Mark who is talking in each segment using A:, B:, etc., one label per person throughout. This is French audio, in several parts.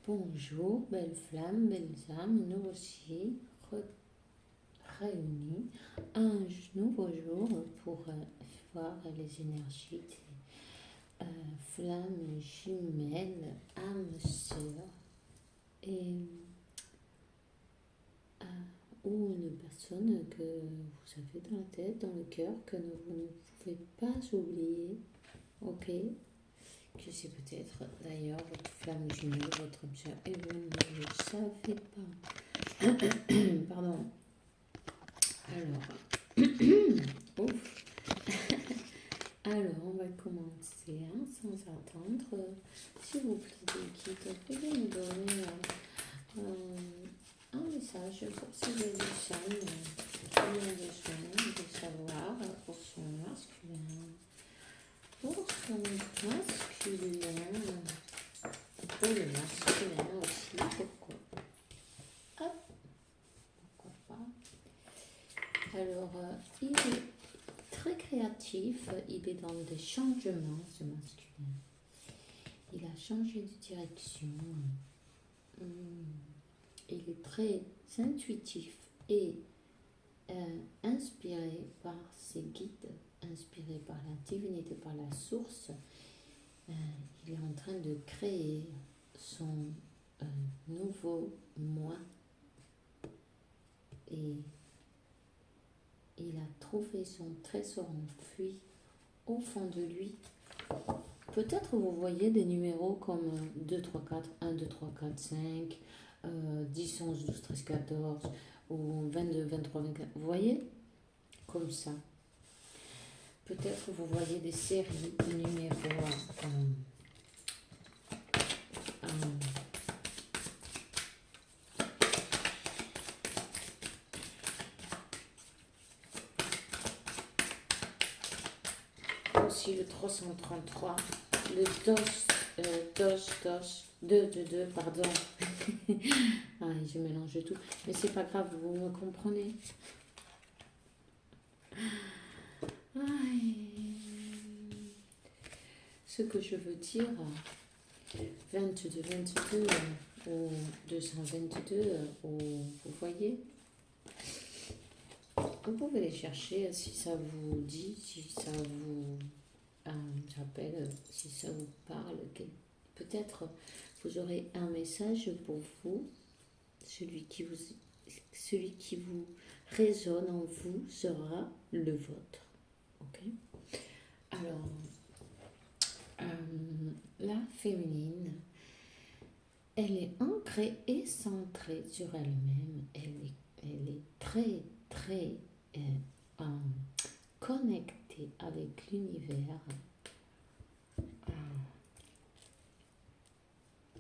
A: Bonjour, belles flammes, belles âmes, nous voici réunis un nouveau jour pour voir les énergies des flammes jumelles, âmes sœurs, et ou une personne que vous avez dans la tête, dans le cœur, que vous ne pouvez pas oublier, ok? Que c'est peut-être d'ailleurs votre flamme jumelle, votre âme sœur, et vous ne le savez pas. Pardon. Alors, ouf. Alors, on va commencer sans attendre. S'il vous plaît, guide, pouvez me donner un message pour ces belles femmes qui ont besoin de savoir pour son masculin. Pour son masculin, pour le masculin aussi, pourquoi pas. Alors, il est très créatif, il est dans des changements, ce masculin. Il a changé de direction. Il est très intuitif et inspiré par ses guides, inspiré par la divinité, par la source. Il est en train de créer son nouveau moi et il a trouvé son trésor enfui au fond de lui. Peut-être vous voyez des numéros comme 2, 3, 4, 1, 2, 3, 4, 5, 10, 11, 12, 13, 14 ou 22, 23, 24. Vous voyez? Comme ça. Peut-être vous voyez des séries de numéros aussi le 333, le DOS, 2, pardon. Ah, je mélange tout. Mais c'est pas grave, vous me comprenez. Ce que je veux dire, 22, 22 ou 222, vous voyez. Vous pouvez les chercher si ça vous dit, si ça vous j'appelle, si ça vous parle. Peut-être vous aurez un message pour vous, celui qui vous résonne en vous sera le vôtre. Ok. Alors, la féminine, elle est ancrée et centrée sur elle-même. Elle est très, très connectée avec l'univers.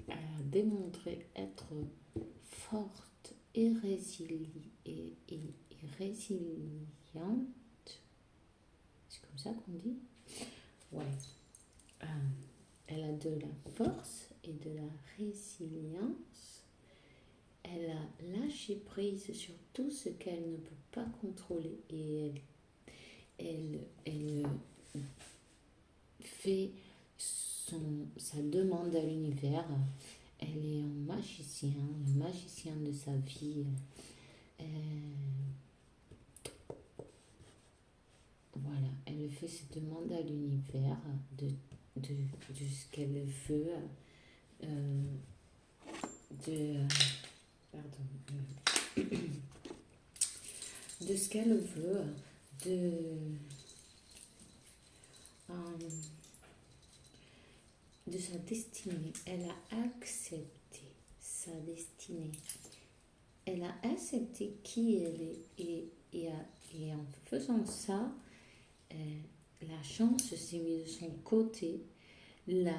A: Elle a démontré être forte et résiliente. C'est comme ça qu'on dit? Ouais. Elle a de la force et de la résilience. Elle a lâché prise sur tout ce qu'elle ne peut pas contrôler et elle fait sa demande à l'univers. Elle est un magicien de sa vie. Voilà, elle fait ses demandes à l'univers de ce qu'elle veut, de ce qu'elle veut, de sa destinée. Elle a accepté sa destinée. Elle a accepté qui elle est et en faisant ça, la chance s'est mise de son côté, la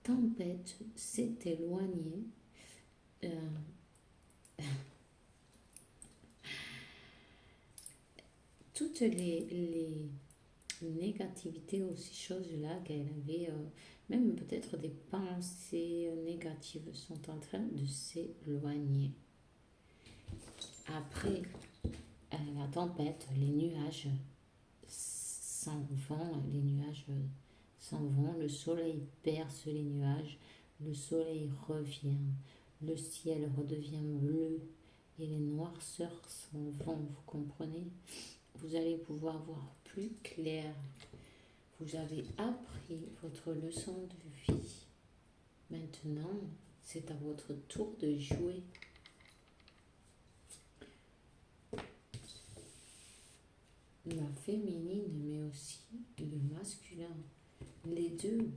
A: tempête s'est éloignée. Toutes les négativités ou ces choses-là qu'elle avait, même peut-être des pensées négatives, sont en train de s'éloigner. Après la tempête, les nuages s'en vont, le soleil perce les nuages, Le soleil revient, le ciel redevient bleu et les noirceurs s'en vont, vous comprenez? Vous allez pouvoir voir plus clair. Vous avez appris votre leçon de vie. Maintenant, c'est à votre tour de jouer. La féminine, mais aussi le masculin. Les deux.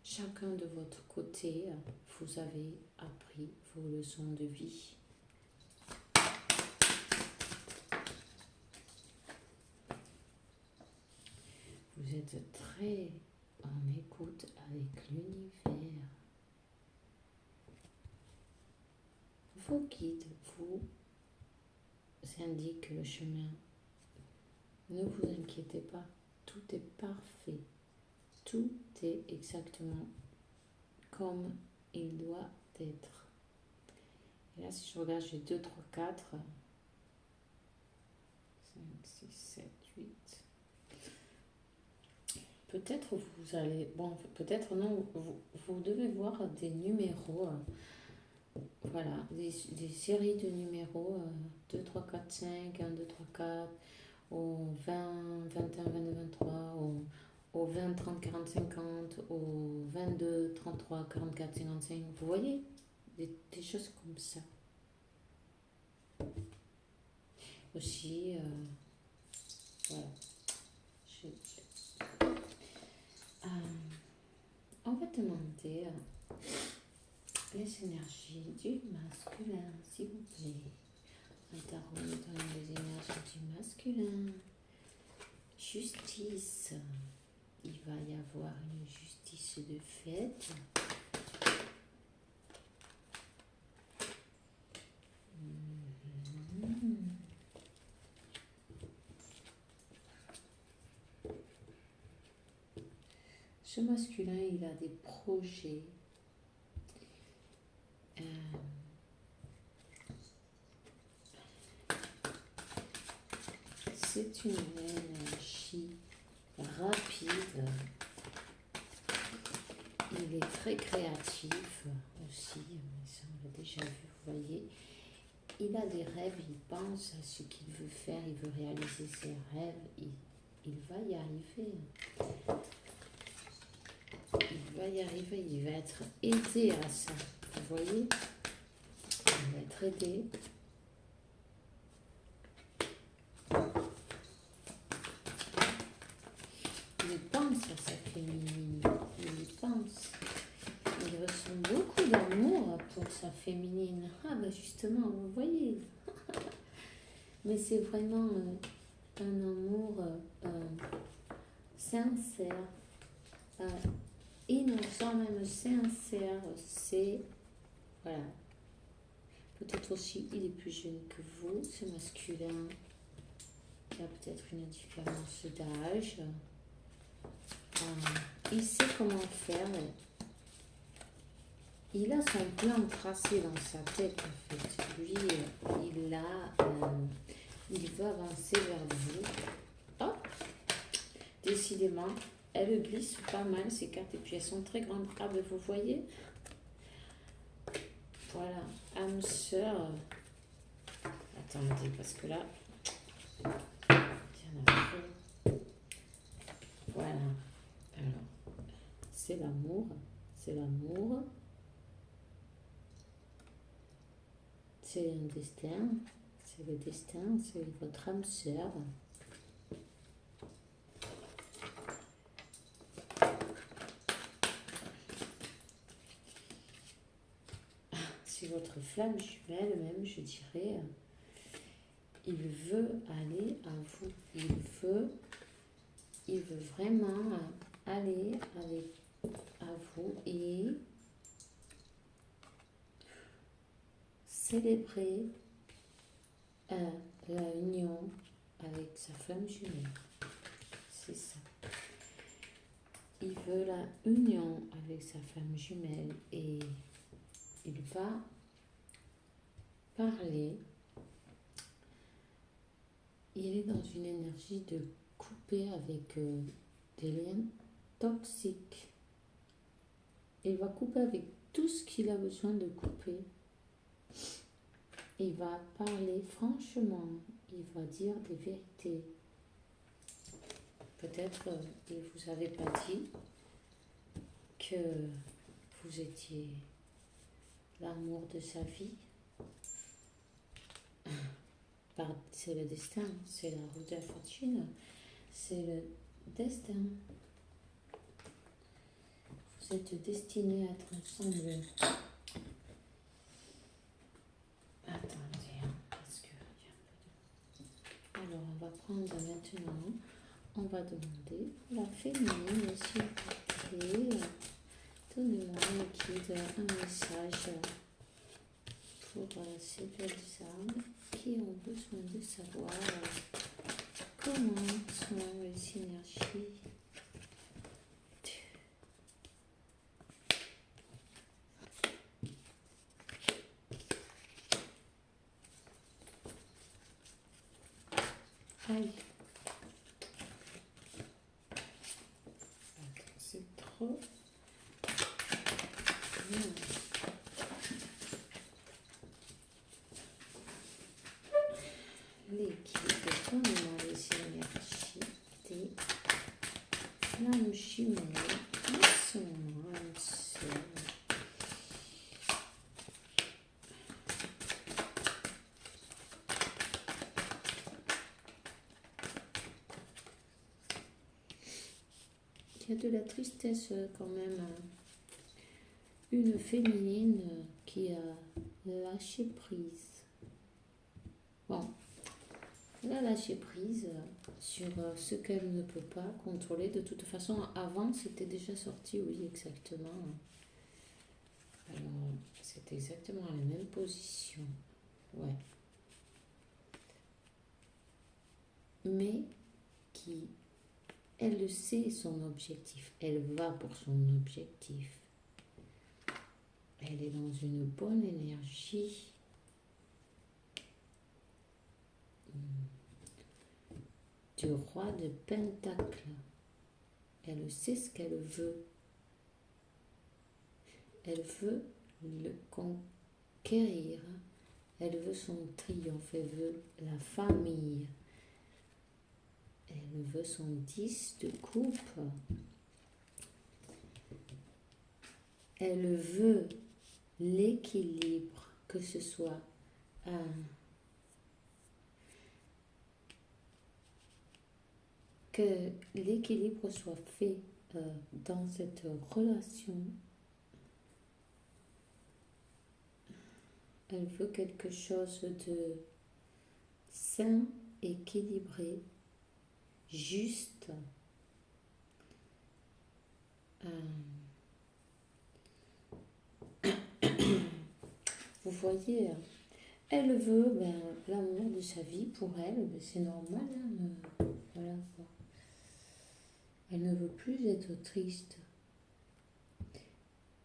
A: Chacun de votre côté, vous avez appris vos leçons de vie. Vous êtes très en écoute avec l'univers. Vos guides vous indiquent le chemin. Ne vous inquiétez pas, tout est parfait. Tout est exactement comme il doit être. Et là, si je regarde, j'ai 2, 3, 4, 5, 6, 7, 8. Peut-être vous allez... Bon, peut-être non, vous devez voir des numéros. Voilà, des séries de numéros. 2, 3, 4, 5, 1, 2, 3, 4, au 20, 21, 22, 23, au 20, 30, 40, 50, au 22, 33, 44, 55. Vous voyez des choses comme ça. Aussi, voilà. On va demander les énergies du masculin, s'il vous plaît. Un tarot nous donne les énergies du masculin. Justice. Il va y avoir une justice de fait. Ce masculin, il a des projets. C'est une énergie rapide. Il est très créatif aussi, mais ça on l'a déjà vu, vous voyez. Il a des rêves, il pense à ce qu'il veut faire, il veut réaliser ses rêves, il va y arriver. Il va y arriver, il va être aidé à ça, vous voyez. Il va être aidé. Il pense à sa féminine, il pense. Il ressent beaucoup d'amour pour sa féminine. Ah ben justement, vous voyez. Mais c'est vraiment un amour sincère, innocent, même sincère. C'est, voilà. Peut-être aussi, il est plus jeune que vous, ce masculin. Il y a peut-être une différence d'âge. Il sait comment faire. Il a son plan tracé dans sa tête, en fait. Lui, il veut avancer vers vous. Hop, décidément, elle glisse pas mal, ces cartes, et puis elles sont très grandes. Ah, ben vous voyez. Voilà, âme sœur. Attendez, parce que là, voilà. Alors, c'est l'amour, c'est l'amour. C'est un destin, c'est le destin, c'est votre âme sœur. C'est votre flamme jumelle même, je dirais. Il veut aller à vous. Il veut vraiment aller à vous et célébrer la union avec sa femme jumelle. C'est ça. Il veut la union avec sa femme jumelle et il va parler. Il est dans une énergie de couper avec des liens toxique. Il va couper avec tout ce qu'il a besoin de couper. Il va parler franchement. Il va dire des vérités. Peut-être il ne vous avait pas dit que vous étiez l'amour de sa vie. C'est le destin, c'est la roue de la fortune, c'est le destin. Vous êtes destinés à être ensemble. Attendez, parce que il y a un peu de... Alors, on va prendre maintenant, on va demander la féminine, s'il vous plaît. Donnez-moi un guide, un message pour ces belles âmes qui ont besoin de savoir comment sont les énergies. Aïe. C'est trop bien. L'équipe, donnez-moi les énergies des flammes jumelles qui sont ensemble. Il y a de la tristesse quand même. Une féminine qui a lâché prise. Bon, elle a lâché prise sur ce qu'elle ne peut pas contrôler. De toute façon, avant, c'était déjà sorti, oui, exactement. Alors, c'est exactement la même position. Ouais. Mais qui, elle le sait, son objectif. Elle va pour son objectif. Elle est dans une bonne énergie. Du roi de Pentacle. Elle sait ce qu'elle veut. Elle veut le conquérir. Elle veut son triomphe. Elle veut la famille. Elle veut son 10 de coupe. Elle veut l'équilibre, que ce soit que l'équilibre soit fait dans cette relation. Elle veut quelque chose de sain, équilibré, juste. Vous voyez, elle veut l'amour de sa vie pour elle, c'est normal. Hein, voilà quoi. Elle ne veut plus être triste.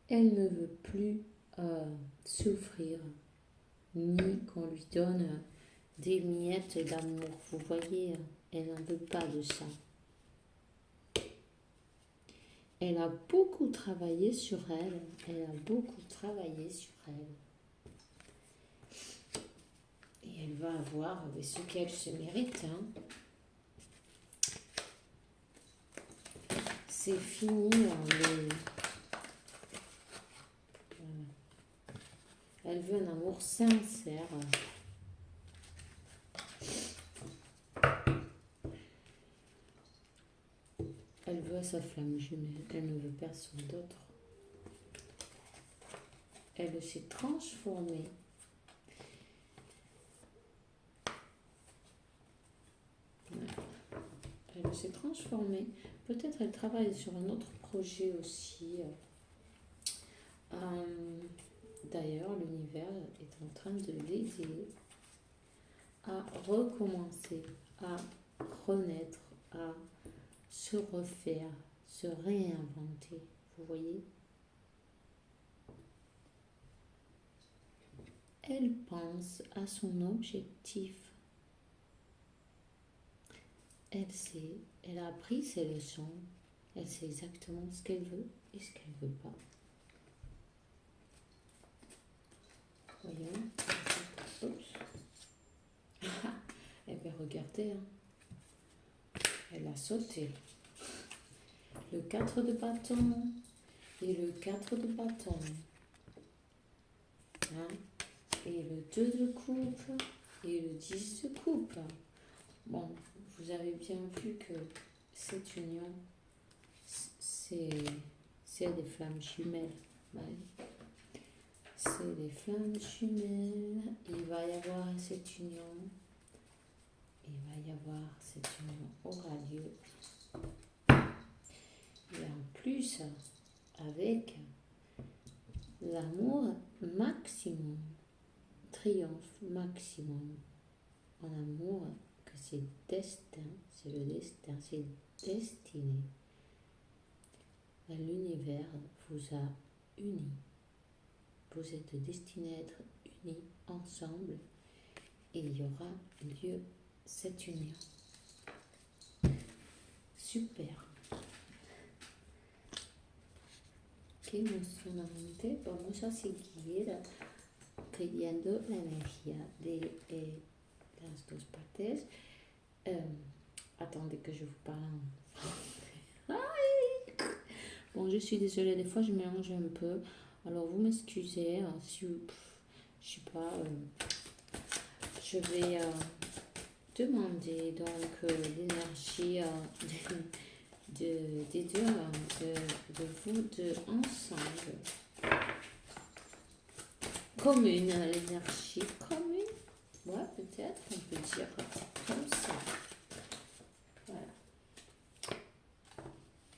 A: Elle ne veut plus souffrir, ni qu'on lui donne des miettes d'amour. Vous voyez, elle n'en veut pas de ça. Elle a beaucoup travaillé sur elle. Elle a beaucoup travaillé sur elle. Et elle va avoir ce qu'elle se mérite. Hein. C'est fini. Elle veut un amour sincère. Elle veut sa flamme jumelle. Elle ne veut personne d'autre. Elle s'est transformée. Elle s'est transformée. Peut-être elle travaille sur un autre projet aussi. D'ailleurs, l'univers est en train de l'aider à recommencer, à renaître, à se refaire, se réinventer. Vous voyez ? Elle pense à son objectif. Elle sait, elle a appris ses leçons. Elle sait exactement ce qu'elle veut et ce qu'elle ne veut pas. Voyons. Oups. Eh bien, regardez. Hein. Elle a sauté. Le 4 de bâton et le 4 de bâton. Hein? Et le 2 de coupe et le 10 de coupe. Bon, vous avez bien vu que cette union, c'est des flammes jumelles. Ouais. C'est des flammes jumelles. Il va y avoir cette union. Cette union aura lieu. Et en plus, avec l'amour maximum, triomphe maximum en amour, que c'est destin, c'est le destin, c'est destiné. L'univers vous a unis. Vous êtes destinés à être unis ensemble et il y aura lieu cette union. Super. Qué emocionante. Vamos a seguir pidiendo la energía de las dos partes. Attendez que je vous parle en français. Bon, je suis désolée, des fois je mélange un peu. Alors vous m'excusez, si je sais pas, je vais demander donc l'énergie des deux, de vous deux ensemble. Commune, l'énergie commune. Ouais, peut-être, on peut dire comme ça. Voilà.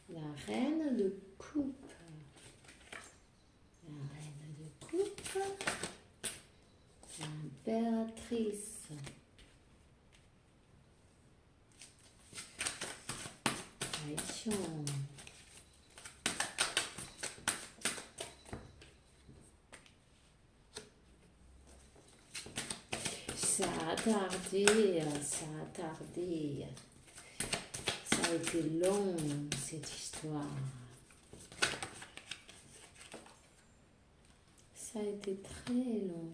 A: La reine de coupe. La reine de coupe. L'impératrice. Trahison. Ça a tardé, ça a tardé. Ça a été long, cette histoire. Ça a été très long,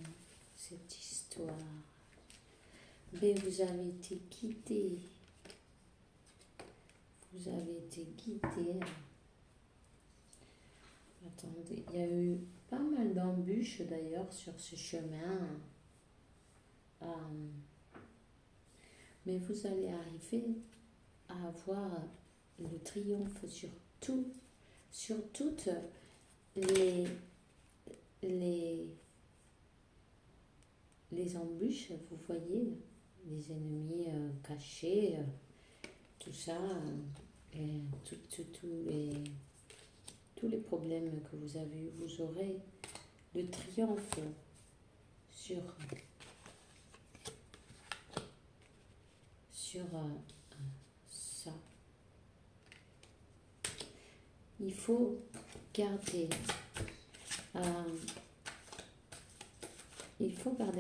A: cette histoire. Mais vous avez été guidés. Vous avez été guidés. Attendez, il y a eu pas mal d'embûches d'ailleurs sur ce chemin. Mais vous allez arriver à avoir le triomphe sur toutes les embûches, vous voyez, les ennemis cachés, tout ça, et tous les problèmes que vous avez eu, vous aurez le triomphe sur ça. Il faut garder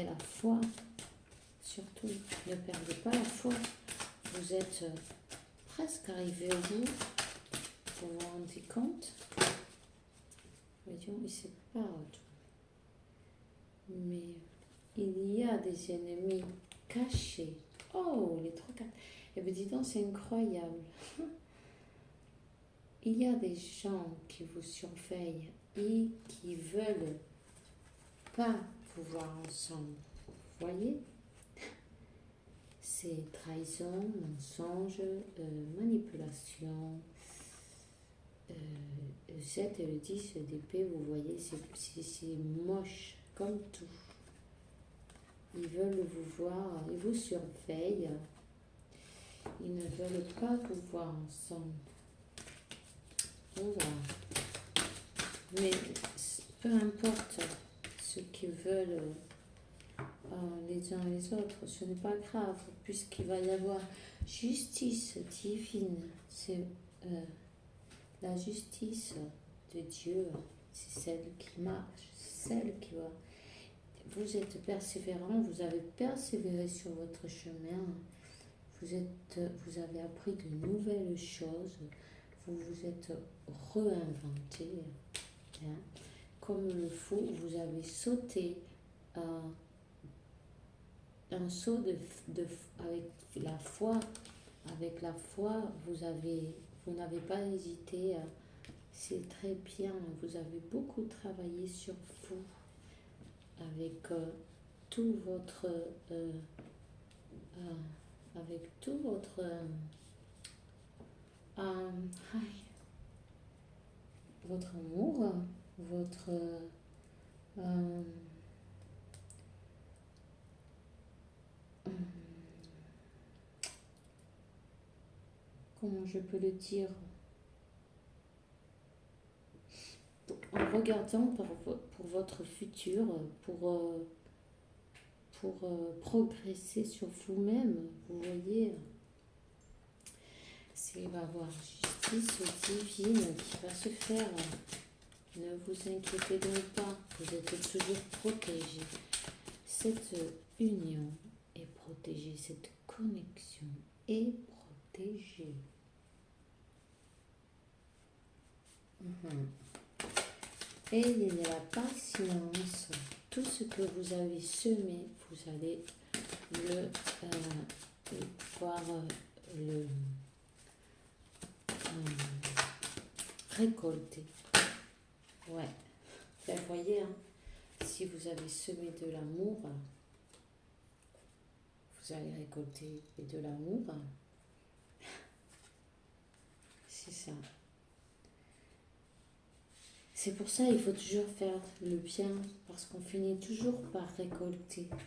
A: la foi, surtout ne perdez pas la foi. Vous êtes presque arrivé au bout, vous vous rendez compte. Voyons, il se parle. Mais il y a des ennemis cachés. Oh, les 3-4. Eh bien, dis donc, c'est incroyable. Il y a des gens qui vous surveillent et qui veulent pas vous voir ensemble. Vous voyez? C'est trahison, mensonge, manipulation. Le 7 et le 10 d'épée, vous voyez, c'est moche comme tout. Ils veulent vous voir, ils vous surveillent. Ils ne veulent pas vous voir ensemble. Voilà. Mais peu importe ce qu'ils veulent les uns les autres, ce n'est pas grave, puisqu'il va y avoir justice divine. C'est la justice de Dieu, c'est celle qui marche, celle qui va. Vous êtes persévérant, vous avez persévéré sur votre chemin, vous avez appris de nouvelles choses, vous vous êtes réinventé. Hein. Comme le fou, vous avez sauté un saut avec la foi. Avec la foi, vous n'avez pas hésité. C'est très bien. Vous avez beaucoup travaillé sur vous avec tout votre avec tout votre votre amour, votre comment je peux le dire, en regardant pour votre futur, pour progresser sur vous-même, vous voyez, il va y avoir justice divine qui va se faire. Ne vous inquiétez donc pas, vous êtes toujours protégé. Cette union est protégée, cette connexion est protégée. Ayez de la patience. Tout ce que vous avez semé, vous allez pouvoir le récolter. Ouais. Vous voyez, hein, si vous avez semé de l'amour, vous allez récolter de l'amour. C'est ça. C'est pour ça qu'il faut toujours faire le bien, parce qu'on finit toujours par récolter. Vous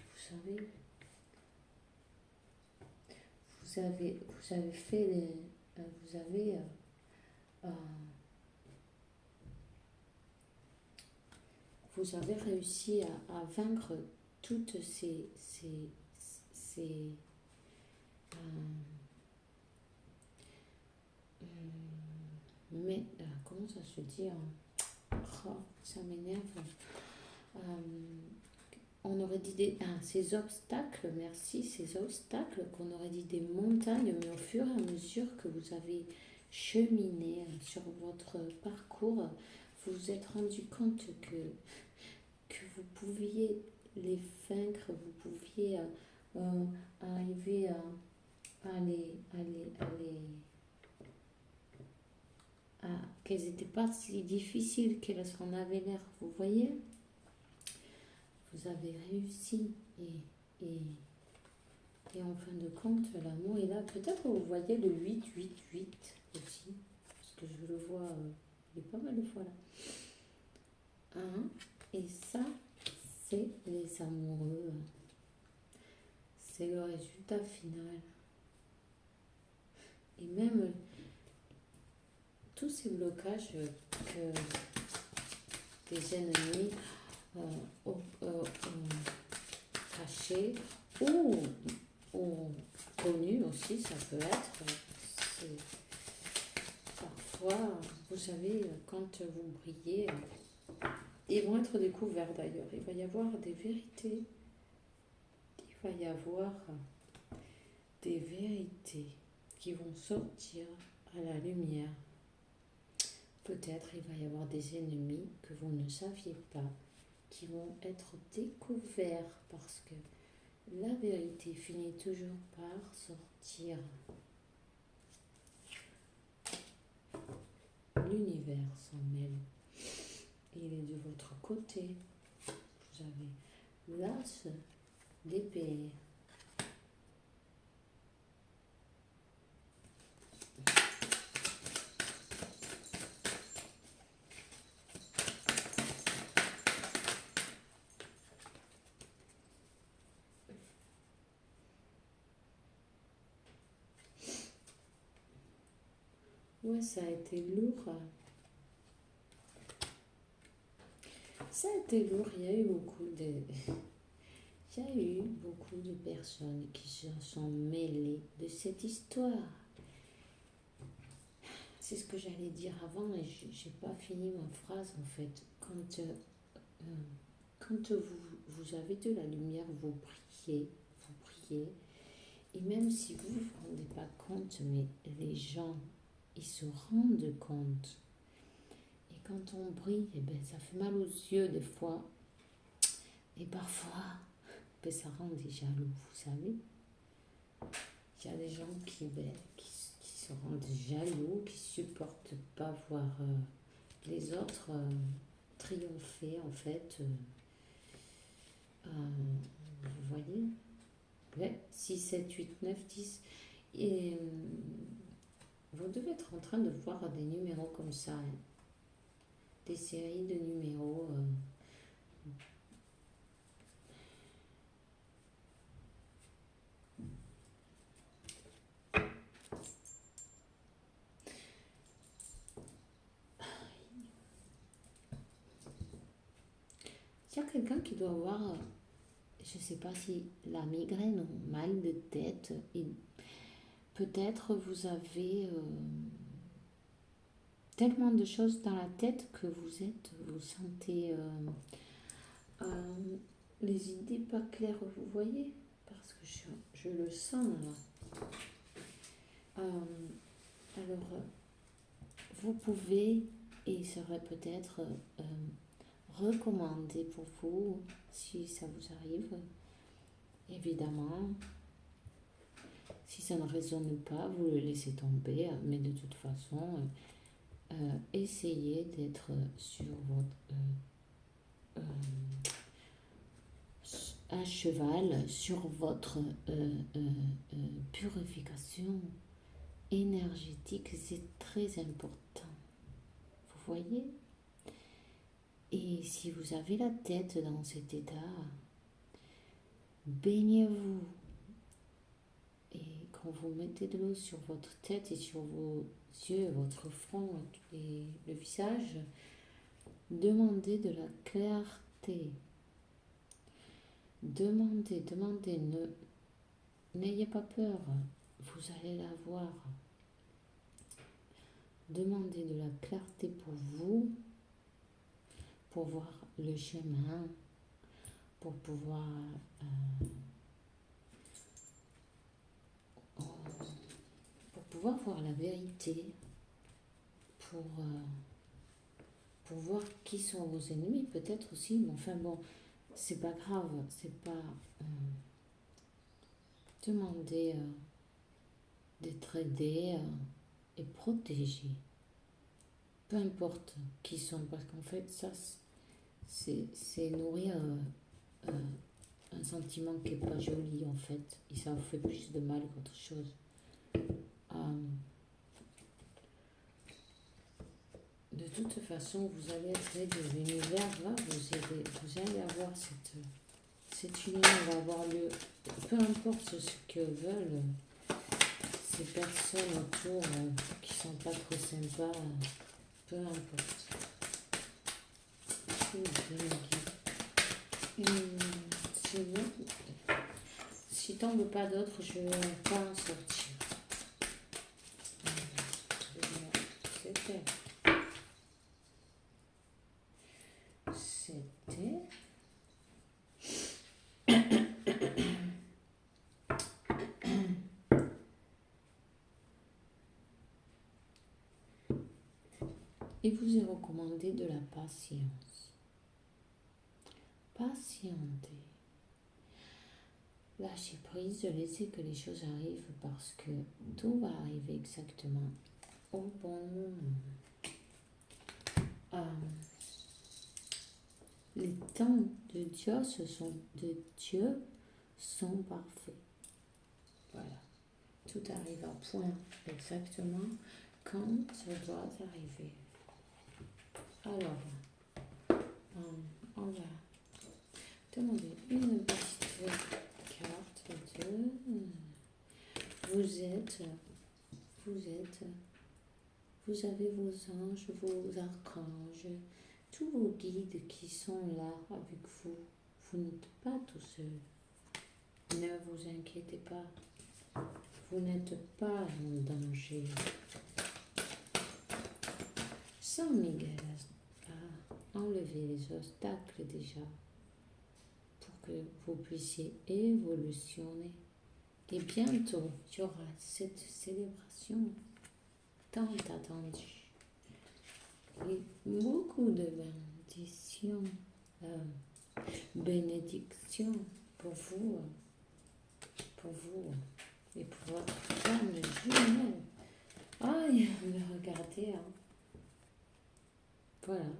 A: savez, vous avez fait vous avez réussi à vaincre toutes ces mais comment ça se dit, oh, ça m'énerve. On aurait dit ces obstacles, merci, ces obstacles qu'on aurait dit des montagnes, mais au fur et à mesure que vous avez cheminé sur votre parcours, vous vous êtes rendu compte que vous pouviez les vaincre, vous pouviez arriver qu'elles n'étaient pas si difficiles qu'elles en avaient l'air, vous voyez. Vous avez réussi et en fin de compte, l'amour est là. Peut-être vous voyez le 8-8-8 aussi, parce que je le vois, il est pas mal de fois là. Et ça, c'est les amoureux. C'est le résultat final. Et même tous ces blocages que des ennemis cachés ou connus aussi, ça peut être. Parfois, vous savez, quand vous brillez, ils vont être découverts d'ailleurs. Il va y avoir des vérités. Il va y avoir des vérités qui vont sortir à la lumière. Peut-être il va y avoir des ennemis que vous ne saviez pas, qui vont être découverts parce que la vérité finit toujours par sortir. L'univers s'en mêle. Il est de votre côté. Vous avez l'as d'épée. Ouais, ça a été lourd. Ça a été lourd. Il y a eu beaucoup de personnes qui se sont mêlées de cette histoire. C'est ce que j'allais dire avant et j'ai pas fini ma phrase en fait. Quand vous avez de la lumière, vous priez. Et même si vous ne vous rendez pas compte, mais les gens, ils se rendent compte. Et quand on brille, eh ben, ça fait mal aux yeux des fois. Et parfois, ben, ça rend des jaloux, vous savez. Il y a des gens qui se rendent jaloux, qui supportent pas voir les autres triompher, en fait. Vous voyez? Ouais, 6, 7, 8, 9, 10. Et vous devez être en train de voir des numéros comme ça, hein. Des séries de numéros. Il y a quelqu'un qui doit avoir, je ne sais pas si la migraine ou mal de tête. Peut-être vous avez tellement de choses dans la tête que vous sentez les idées pas claires, vous voyez? Parce que je le sens là. Alors, vous pouvez, et il serait peut-être recommandé pour vous, si ça vous arrive, évidemment. Si ça ne résonne pas, vous le laissez tomber, mais de toute façon, essayez d'être sur à cheval sur votre purification énergétique. C'est très important. Vous voyez? Et si vous avez la tête dans cet état, baignez-vous. Et quand vous mettez de l'eau sur votre tête et sur vos yeux, votre front et le visage, demandez de la clarté. Demandez, n'ayez pas peur, vous allez l'avoir. Demandez de la clarté pour vous, pour voir le chemin, pour pouvoir voir la vérité, pour voir qui sont vos ennemis, peut-être aussi, mais enfin bon, c'est pas grave, c'est pas demander d'être aidé et protégé, peu importe qui sont, parce qu'en fait ça c'est nourrir un sentiment qui n'est pas joli en fait, et ça vous fait plus de mal qu'autre chose. De toute façon, vous allez être aidé. L'univers va vous aider. Vous allez avoir cette union va avoir lieu. Peu importe ce que veulent ces personnes autour qui sont pas trop sympas, peu importe. Si t'en veux pas d'autres, je ne vais pas en sortir. C'était. Et vous est recommandé de la patience. Patientez. Lâchez prise, laissez que les choses arrivent parce que tout va arriver exactement au bon moment. Les temps de Dieu sont parfaits. Voilà. Tout arrive à point exactement quand ça doit arriver. Alors, on va demander une petite carte de... Vous avez vos anges, vos archanges, tous vos guides qui sont là avec vous. Vous n'êtes pas tout seul. Ne vous inquiétez pas. Vous n'êtes pas en danger. Saint Miguel a enlevé les obstacles déjà pour que vous puissiez évolutionner. Et bientôt, il y aura cette célébration tant attendu. Et beaucoup de bénédictions, bénédictions pour vous et pour votre femme jumelle. Aïe, me regardez, hein. Voilà.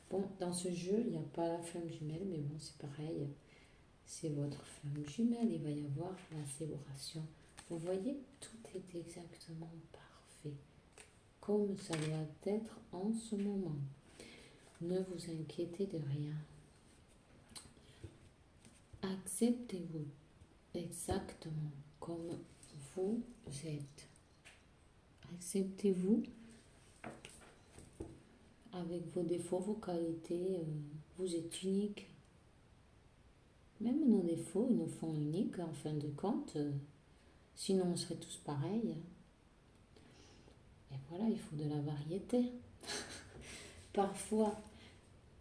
A: Bon, dans ce jeu, il n'y a pas la flamme jumelle, mais bon, c'est pareil. C'est votre flamme jumelle. Il va y avoir la célébration. Vous voyez, tout est exactement parfait, comme ça doit être en ce moment. Ne vous inquiétez de rien. Acceptez-vous exactement comme vous êtes. Acceptez-vous avec vos défauts, vos qualités. Vous êtes unique. Même nos défauts, ils nous font uniques en fin de compte. Sinon, on serait tous pareils. Et voilà, il faut de la variété. Parfois,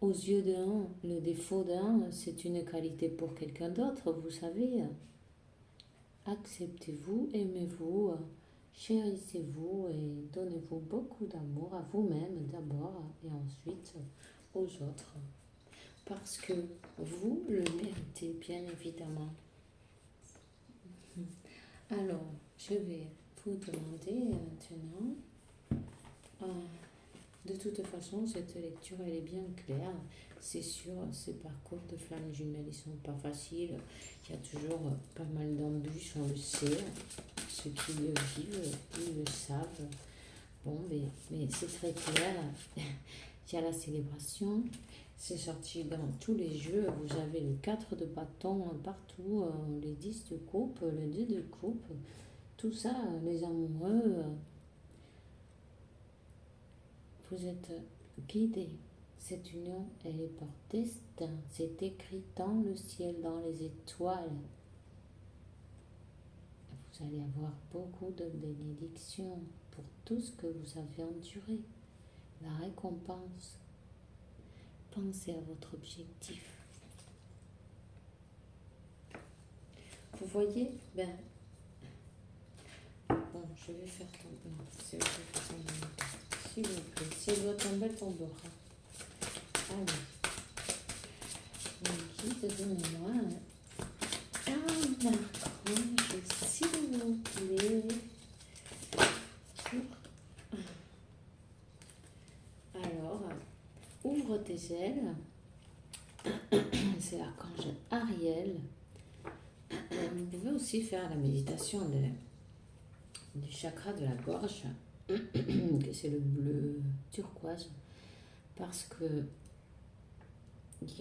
A: aux yeux d'un, le défaut d'un, c'est une qualité pour quelqu'un d'autre, vous savez. Acceptez-vous, aimez-vous, chérissez-vous et donnez-vous beaucoup d'amour à vous-même d'abord et ensuite aux autres. Parce que vous le méritez, bien évidemment. Alors, je vais vous demander maintenant, de toute façon, cette lecture, elle est bien claire. C'est sûr, ces parcours de flammes jumelles, ils sont pas faciles. Il y a toujours pas mal d'embûches, on le sait. Ceux qui le vivent, ils le savent. Bon, mais c'est très clair. Il y a la célébration. C'est sorti dans tous les jeux. Vous avez le 4 de bâton partout, les 10 de coupe, le 2 de coupe. Tout ça, les amoureux, vous êtes guidés. Cette union, elle est par destin. C'est écrit dans le ciel, dans les étoiles. Vous allez avoir beaucoup de bénédictions pour tout ce que vous avez enduré. La récompense. Pensez à votre objectif. Vous voyez, bon, je vais faire tomber. Non, c'est vrai que je vais faire tomber. S'il vous plaît, si elle doit tomber, elle tombera. Allez. Guide, donnez-moi un archange, s'il vous plaît. Alors, ouvre tes ailes. C'est l'archange Ariel. Vous pouvez aussi faire la méditation du chakra de la gorge, que c'est le bleu turquoise, parce que il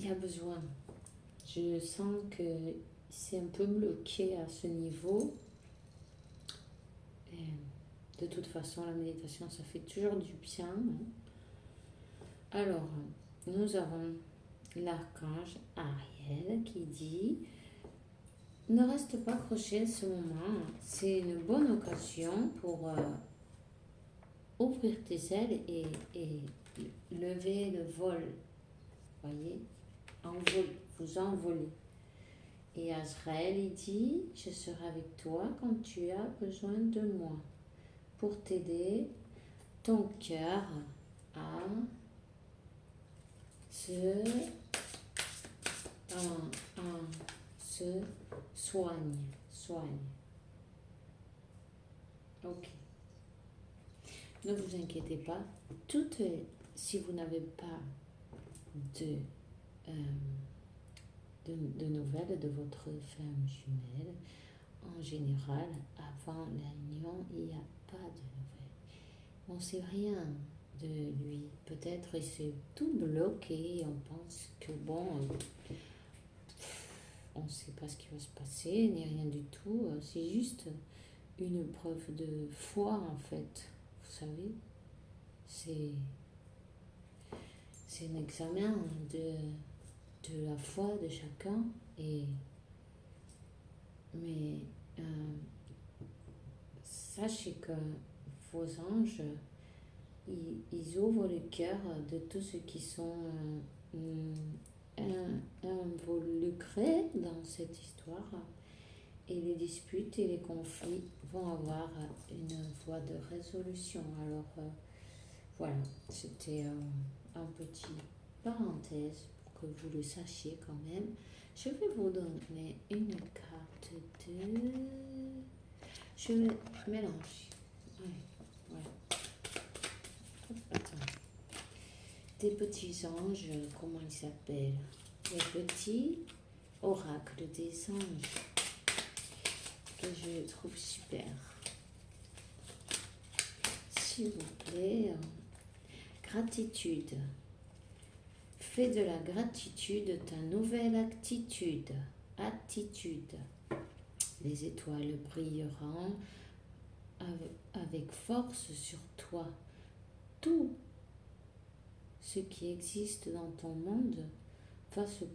A: y a besoin. Je sens que c'est un peu bloqué à ce niveau. Et de toute façon, la méditation, ça fait toujours du bien. Alors, nous avons l'archange Ariel qui dit: ne reste pas accroché à ce moment. C'est une bonne occasion pour ouvrir tes ailes et lever le vol. Voyez, vous envolez. Et Azraël, il dit: je serai avec toi quand tu as besoin de moi pour t'aider ton cœur à se soigne. Ok. Ne vous inquiétez pas. Si vous n'avez pas de nouvelles de votre femme jumelle, en général, avant l'union, il n'y a pas de nouvelles. On ne sait rien de lui. Peut-être il s'est tout bloqué. On pense que bon, on ne sait pas ce qui va se passer, ni rien du tout. C'est juste une preuve de foi, en fait. Vous savez, c'est un examen de la foi de chacun. Mais sachez que vos anges, ils ouvrent le cœur de tous ceux qui sont involucrés dans cette histoire. et les disputes et les conflits vont avoir une voie de résolution. Alors voilà, c'était un petit parenthèse pour que vous le sachiez quand même. Je vais vous donner une carte de... Je vais mélanger. Ouais, voilà. Attends. Des petits anges, comment ils s'appellent? Les petits oracles des anges que je trouve super. S'il vous plaît, gratitude. Fais de la gratitude ta nouvelle attitude. Les étoiles brilleront avec force sur toi. Tout ce qui existe dans ton monde va se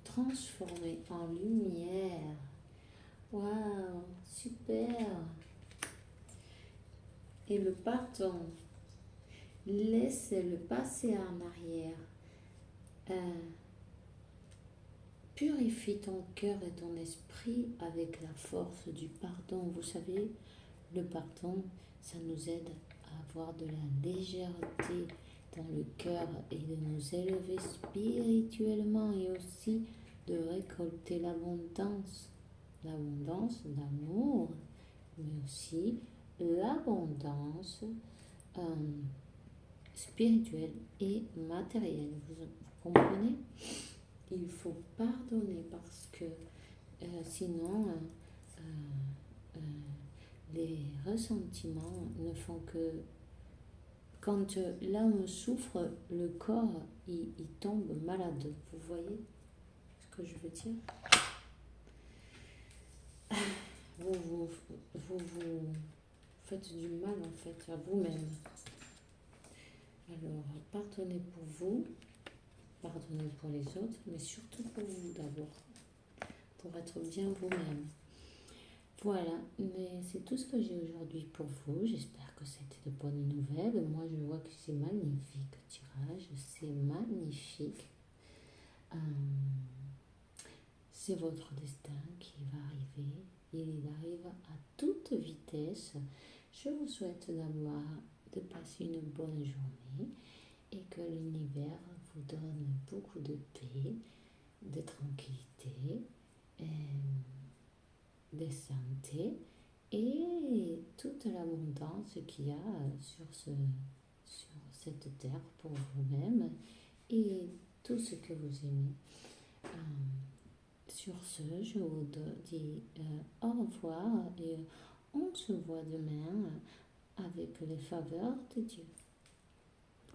A: transformer en lumière. Waouh, super! Et le pardon, laisse le passé en arrière. Purifie ton cœur et ton esprit avec la force du pardon. Vous savez, le pardon, ça nous aide à avoir de la légèreté dans le cœur et de nous élever spirituellement et aussi de récolter l'abondance d'amour, mais aussi l'abondance spirituelle et matérielle. Vous comprenez? Il faut pardonner parce que sinon les ressentiments ne font que... Quand l'âme souffre, le corps il tombe malade. Vous voyez ce que je veux dire? Vous faites du mal en fait à vous-même. Alors, pardonnez pour vous, pardonnez pour les autres, mais surtout pour vous d'abord, pour être bien vous-même. Voilà, mais c'est tout ce que j'ai aujourd'hui pour vous. J'espère que c'était de bonnes nouvelles. Moi, je vois que c'est magnifique, tirage, c'est magnifique. C'est votre destin qui va arriver. Il arrive à toute vitesse. Je vous souhaite de passer une bonne journée et que l'univers vous donne beaucoup de paix, de tranquillité, de santé et toute l'abondance qu'il y a sur cette terre pour vous-même et tout ce que vous aimez. Sur ce, je vous dis au revoir et on se voit demain avec les faveurs de Dieu.